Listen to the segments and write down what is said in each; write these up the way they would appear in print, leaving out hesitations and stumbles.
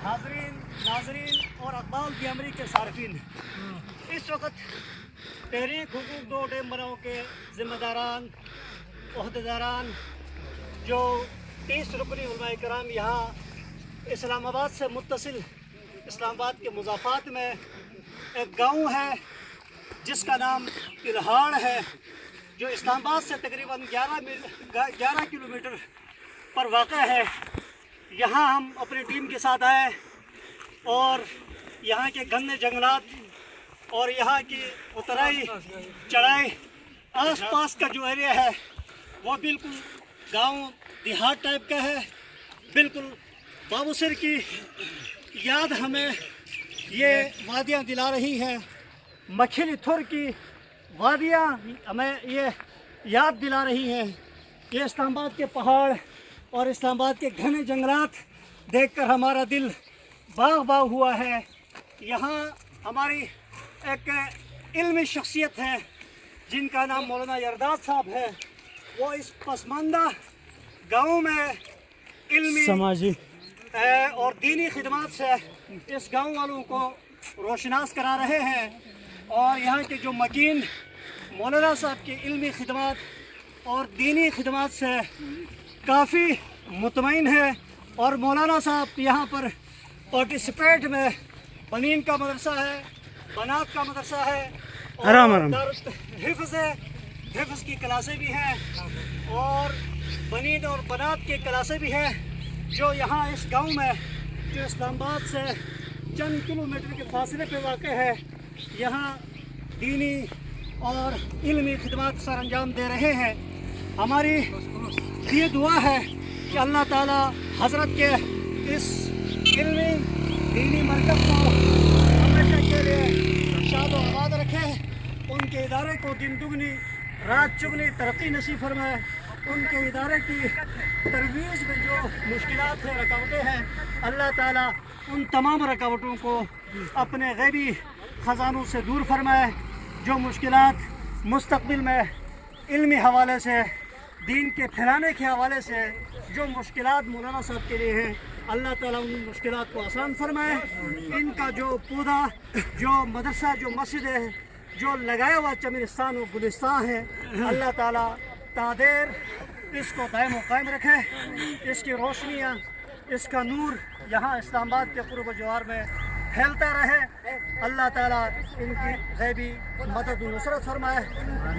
حاضرین ناظرین اور اقبال کی امریک کے صارفین، اس وقت تحریک حقوق دو ڈیم بناؤ کے ذمہ داران عہدیداران جو 30 رکنی علماء کرام یہاں اسلام آباد سے متصل اسلام آباد کے مضافات میں ایک گاؤں ہے جس کا نام الہاڑ ہے، جو اسلام آباد سے تقریباً 11 کلومیٹر پر واقع ہے۔ یہاں ہم اپنی ٹیم کے ساتھ آئے اور یہاں کے گھنے جنگلات اور یہاں کی اترائی چڑھائی آس پاس کا جو ایریا ہے وہ بالکل گاؤں دیہات ٹائپ کا ہے۔ بالکل بابوسر کی یاد ہمیں یہ وادیاں دلا رہی ہیں، مکھیلی تھر کی وادیاں ہمیں یہ یاد دلا رہی ہیں۔ یہ اسلام آباد کے پہاڑ اور اسلام آباد کے گھنے جنگلات دیکھ کر ہمارا دل باغ باغ ہوا ہے۔ یہاں ہماری ایک علمی شخصیت ہے جن کا نام مولانا یرداد صاحب ہے۔ وہ اس پسماندہ گاؤں میں علمی سماجی اور دینی خدمات سے اس گاؤں والوں کو روشناس کرا رہے ہیں، اور یہاں کے جو مکین مولانا صاحب کی علمی خدمات اور دینی خدمات سے کافی مطمئن ہے۔ اور مولانا صاحب یہاں پر پارٹیسپیٹ میں بنین کا مدرسہ ہے، بنات کا مدرسہ ہے، اور حفظ کی کلاسیں بھی ہیں، اور بنین اور بنات کی کلاسیں بھی ہیں، جو یہاں اس گاؤں میں جو اسلام آباد سے چند کلومیٹر کے فاصلے پہ واقع ہے، یہاں دینی اور علمی خدمات سر انجام دے رہے ہیں۔ ہماری یہ دعا ہے کہ اللہ تعالیٰ حضرت کے اس علمی دینی مرکز کو ہمیشہ کے لیے شاد و آباد رکھے، ان کے ادارے کو دن دگنی رات چگنی ترقی نصیب فرمائے، ان کے ادارے کی ترویج میں جو مشکلات ہیں، رکاوٹیں ہیں، اللہ تعالیٰ ان تمام رکاوٹوں کو اپنے غیبی خزانوں سے دور فرمائے۔ جو مشکلات مستقبل میں علمی حوالے سے دین کے پھیلانے کے حوالے سے جو مشکلات مولانا صاحب کے لیے ہیں، اللہ تعالیٰ ان مشکلات کو آسان فرمائے۔ ان کا جو پودا، جو مدرسہ، جو مسجد ہے، جو لگایا ہوا چمنستان و گلستان ہے، اللہ تعالیٰ تادیر اس کو دائم و قائم رکھے، اس کی روشنیاں، اس کا نور یہاں اسلام آباد کے قرب و جوار میں پھیلتا رہے۔ اللہ تعالیٰ ان کی غیبی مدد و نصرت فرمائے۔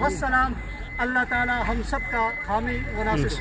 والسلام۔ اللہ تعالیٰ ہم سب کا حامی و ناصر۔